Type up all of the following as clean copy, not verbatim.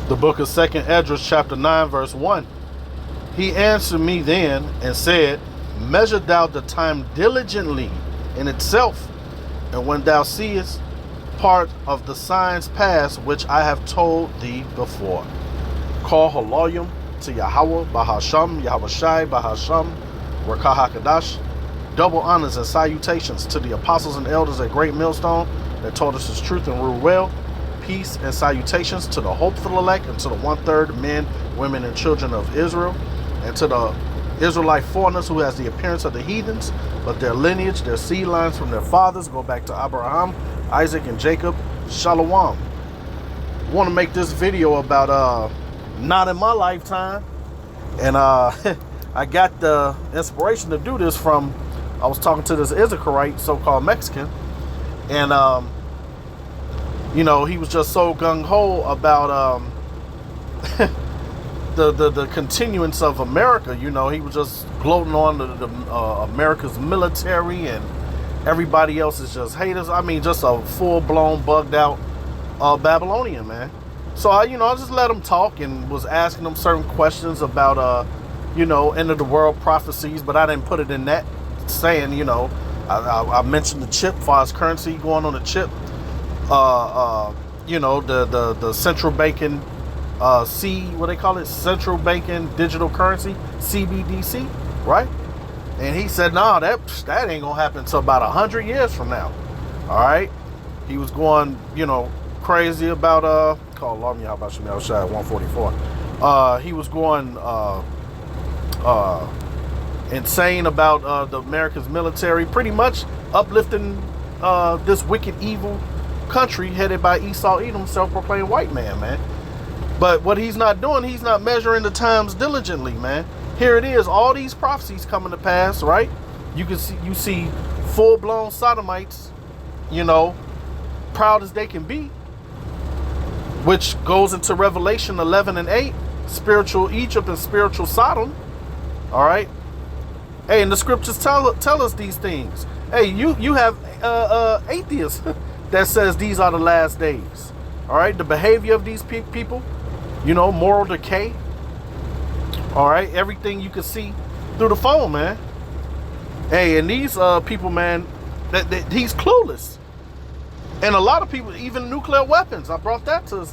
The book of 2nd Esdras, chapter 9, verse 1. He answered me then and said, measure thou the time diligently in itself, and when thou seest part of the signs past which I have told thee before. Call Haloyim to Yahweh, Bahasham, Yahweh Shai, Bahasham, Rakah HaKadash. Double honors and salutations to the apostles and elders at Great Millstone that taught us his truth and rule well. Peace and salutations to the hopeful elect and to the 1/3 men, women, and children of Israel, and to the Israelite foreigners who has the appearance of the heathens, but their lineage, their seed lines from their fathers go back to Abraham, Isaac, and Jacob. Shalom. I want to make this video about not in my lifetime, and I got the inspiration to do this from, I was talking to this Issacharite, so-called Mexican, and you know, he was just so gung-ho about the continuance of America. You know, he was just gloating on the America's military, and everybody else is just haters. I mean, just a full-blown, bugged-out Babylonian, man. So I just let him talk and was asking him certain questions about you know, end of the world prophecies, but I didn't put it in that saying, you know, I mentioned the chip, far as currency going on the chip. You know, the central banking what they call it, central banking digital currency, CBDC, right? And he said, nah, that ain't gonna happen until about 100 years from now. All right. He was going, you know, crazy about called Lam Yahweh Shemel Shai 144. He was going insane about the America's military, pretty much uplifting this wicked, evil country headed by Esau Edom, self-proclaimed white man. But what he's not doing, he's not measuring the times diligently, man. Here it is, all these prophecies coming to pass, right? You see full-blown sodomites, you know, proud as they can be, which goes into Revelation 11 and 8, spiritual Egypt and spiritual Sodom. All right. Hey, and the scriptures tell us these things. Hey, you have atheists that says these are the last days. All right, the behavior of these people, you know, moral decay. All right, everything you can see through the phone, man. Hey, and these people, man, that he's clueless. And a lot of people, even nuclear weapons, I brought that to his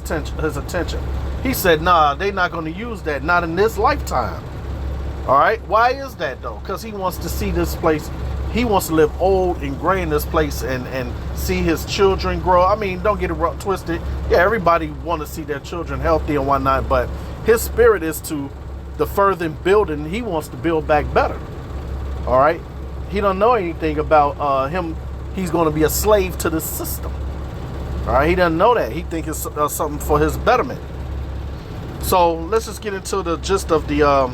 attention. He said, nah, they're not going to use that, not in this lifetime. All right, why is that though? Because he wants to see this place. He wants to live old and gray in this place and see his children grow. I mean, don't get it twisted. Yeah, everybody want to see their children healthy and whatnot, but his spirit is to the further building. He wants to build back better. All right, he don't know anything about him. He's going to be a slave to the system. All right, he doesn't know that. He thinks it's something for his betterment. So let's just get into the gist of the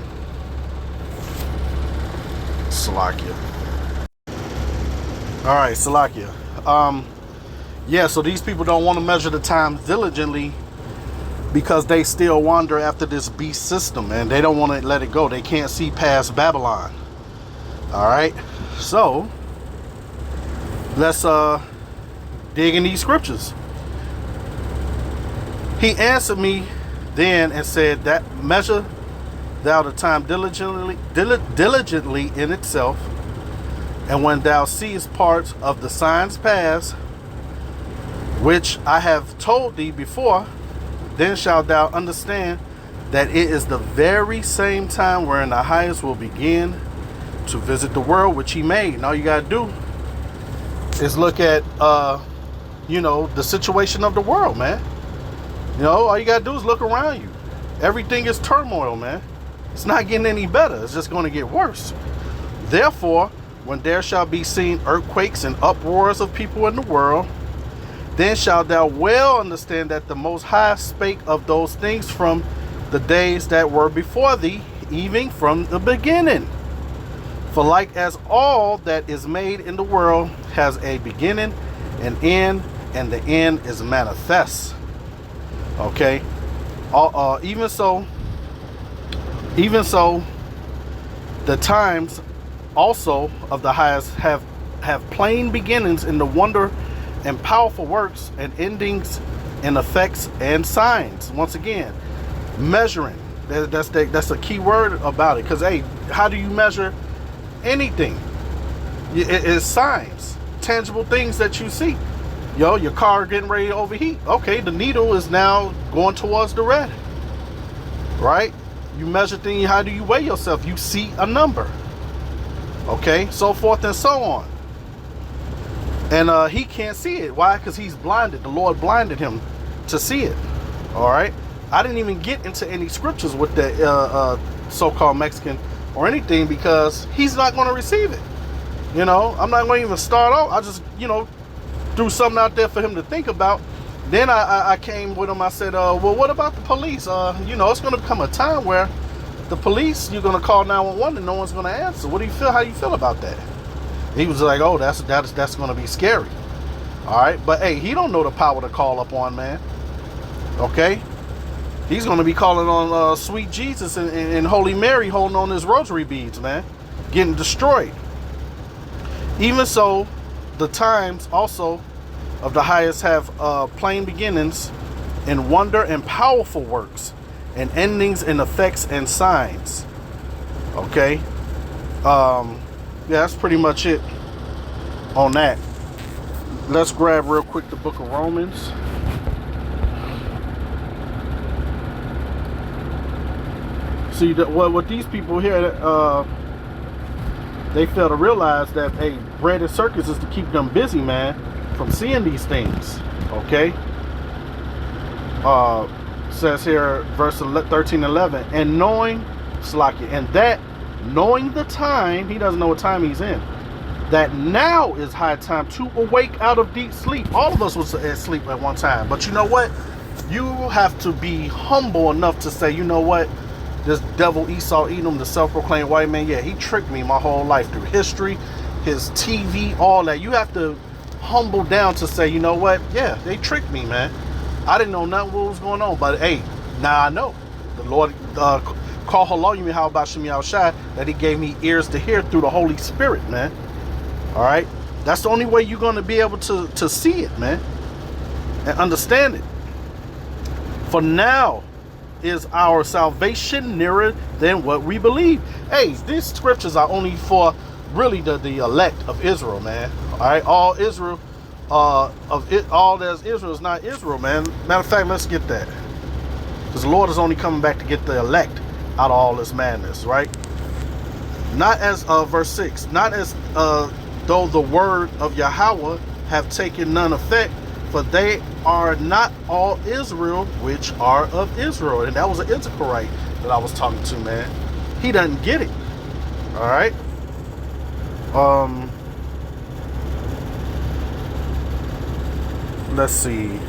Salakia. All right, Salakia. Yeah, so these people don't want to measure the time diligently because they still wander after this beast system, and they don't want to let it go. They can't see past Babylon. All right, so let's dig in these scriptures. He answered me then and said, that measure thou the time diligently in itself, and when thou seest parts of the signs past, which I have told thee before, then shalt thou understand that it is the very same time wherein the highest will begin to visit the world which he made. And all you gotta do is look at you know, the situation of the world, man. You know, all you gotta do is look around you. Everything is turmoil, man. It's not getting any better. It's just going to get worse. Therefore, when there shall be seen earthquakes and uproars of people in the world, then shalt thou well understand that the Most High spake of those things from the days that were before thee, even from the beginning. For like as all that is made in the world has a beginning, an end, and the end is manifest. Okay? Even so, the times also of the highest have plain beginnings in the wonder and powerful works, and endings and effects and signs. Once again, Measuring. That's a key word about it. Because, hey, how do you measure anything? It's signs, tangible things that you see. Yo, your car getting ready to overheat. Okay, the needle is now going towards the red. Right? You measure things. How do you weigh yourself? You see a number. Okay, so forth and so on. And he can't see it. Why? Because he's blinded. The Lord blinded him to see it. All right. I didn't even get into any scriptures with the so-called Mexican or anything, because he's not going to receive it. You know, I'm not going to even start off. I just, threw something out there for him to think about. Then I came with him. I said, well, what about the police? It's going to come a time where the police, you're going to call 911 and no one's going to answer. What do you feel? How you feel about that? He was like, oh, that's going to be scary. All right. But, hey, he don't know the power to call upon, man. Okay. He's going to be calling on sweet Jesus and Holy Mary, holding on his rosary beads, man. Getting destroyed. Even so, the times also of the highest have plain beginnings in wonder and powerful works, and endings in effects and signs. Okay. Yeah, that's pretty much it on that. Let's grab real quick the book of Romans. See, what these people here, they fail to realize that, hey, bread and circus is to keep them busy, man, from seeing these things. Okay. Says here, verse 13, 11, and knowing, Slakia, and that knowing the time, he doesn't know what time he's in, that now is high time to awake out of deep sleep. All of us was asleep at one time, but you know what? You have to be humble enough to say, you know what? This devil Esau Edom, the self-proclaimed white man, yeah, he tricked me my whole life through history, his TV, all that. You have to humble down to say, you know what? Yeah, they tricked me, man. I didn't know nothing what was going on, but hey, now I know. The Lord called Haloyim how about Shem Yahushai, that he gave me ears to hear through the Holy Spirit, man. All right? That's the only way you're going to be able to see it, man, and understand it. For now is our salvation nearer than what we believe. Hey, these scriptures are only for really the elect of Israel, man. All right, all Israel, all that's Israel is not Israel, man. Matter of fact, let's get that, because the Lord is only coming back to get the elect out of all this madness, right? Not as verse 6, not as though the word of Yahweh have taken none effect, for they are not all Israel which are of Israel. And that was an Issacharite that I was talking to, man. He doesn't get it. All right. Let's see.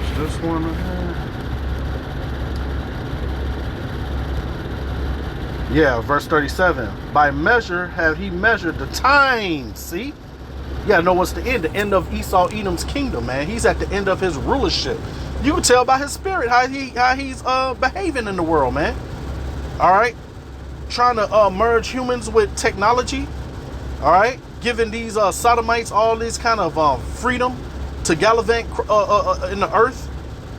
Is this one right here? Yeah, verse 37. By measure have he measured the times. See? You gotta know what's the end of Esau Edom's kingdom, man. He's at the end of his rulership. You can tell by his spirit how he's behaving in the world, man. All right? Trying to merge humans with technology. All right? Giving these sodomites all this kind of freedom to gallivant in the earth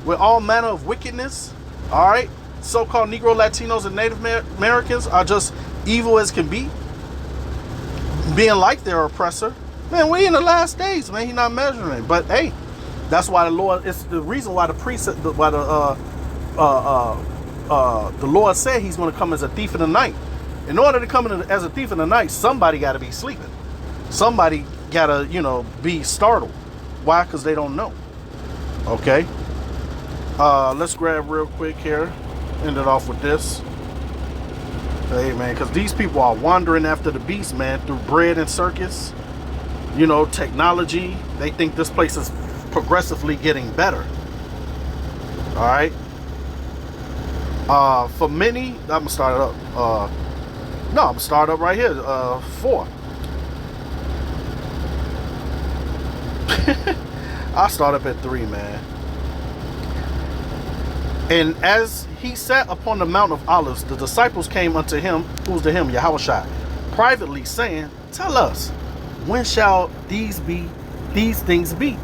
with all manner of wickedness. All right? So-called Negro, Latinos, and Native Americans are just evil as can be, being like their oppressor. Man, we in the last days, man. He's not measuring. But hey, that's why the Lord. It's the reason why the precept, why the Lord said He's going to come as a thief in the night. In order to come in as a thief in the night, somebody got to be sleeping. Somebody got to, be startled. Why? Because they don't know. Okay. Let's grab real quick here. End it off with this. Hey, man, because these people are wandering after the beast, man, through bread and circus. Technology. They think this place is progressively getting better. All right. For many, I'm gonna start it up. I'm gonna start up right here. 4. I'll start up at 3, man. And as he sat upon the Mount of Olives, the disciples came unto him, who's to him, Yahushua, privately saying, tell us, when shall these be these things be?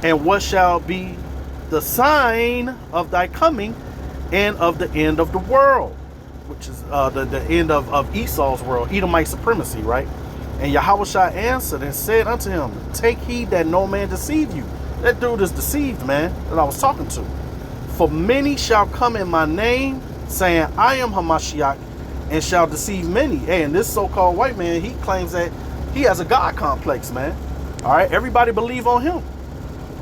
And what shall be the sign of thy coming and of the end of the world? Which is the end of Esau's world, Edomite supremacy, right? And Yahushua answered and said unto him, take heed that no man deceive you. That dude is deceived, man, that I was talking to. For many shall come in my name, saying, I am Hamashiach, and shall deceive many. Hey, and this so-called white man, he claims that he has a God complex, man. All right, everybody believe on him.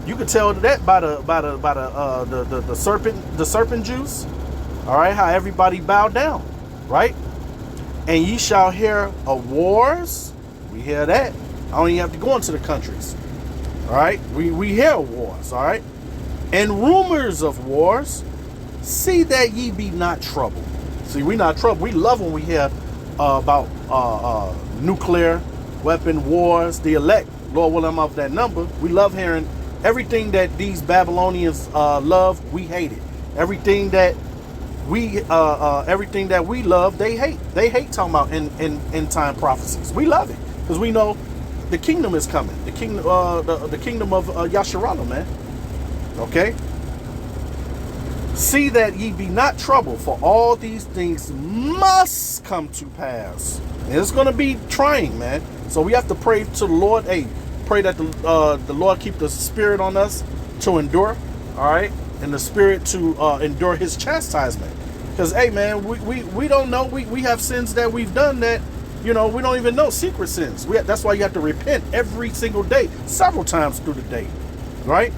You could tell that by the serpent juice. All right, how everybody bowed down, right? And ye shall hear of wars. We hear that. I don't even have to go into the countries. All right, we hear of wars. All right, and rumors of wars. See that ye be not troubled. See, we not troubled. We love when we hear about nuclear weapon wars. The elect, Lord willing, I'm of that number. We love hearing everything that these Babylonians love. We hate it. Everything that we love, they hate. They hate talking about end time prophecies. We love it because we know the kingdom is coming. The kingdom, the kingdom of Yasharallah, man. Okay. See that ye be not troubled, for all these things must come to pass. And it's going to be trying, man. So we have to pray to the Lord. Hey, pray that the Lord keep the spirit on us to endure, all right, and the spirit to endure his chastisement. Because, hey, man, we don't know. We have sins that we've done that, you know, we don't even know, secret sins. That's why you have to repent every single day, several times through the day, right?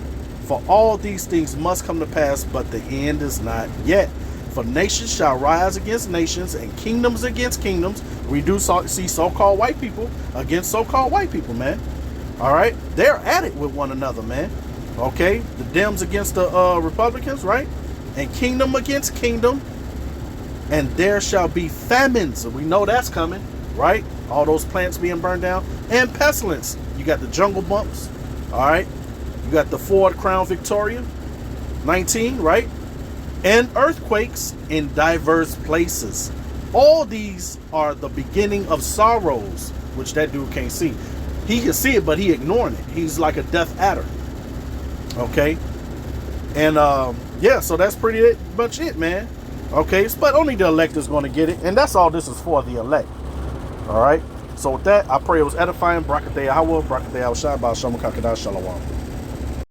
For all these things must come to pass, but the end is not yet. For nations shall rise against nations and kingdoms against kingdoms. We do see so-called white people against so-called white people, man. All right? They're at it with one another, man. Okay? The Dems against the Republicans, right? And kingdom against kingdom. And there shall be famines. We know that's coming, right? All those plants being burned down. And pestilence. You got the jungle bumps, all right? You got the Ford Crown Victoria 19, right? And earthquakes in diverse places. All these are the beginning of sorrows, which that dude can't see. He can see it, but he ignoring it. He's like a deaf adder. Okay? And yeah, so that's pretty much it, man. Okay? But only the elect is going to get it. And that's all this is for, the elect. All right? So with that, I pray it was edifying. Brakateh Yahweh, Brakateh Yahweh Shai, Baal Shem Kakada Shalom.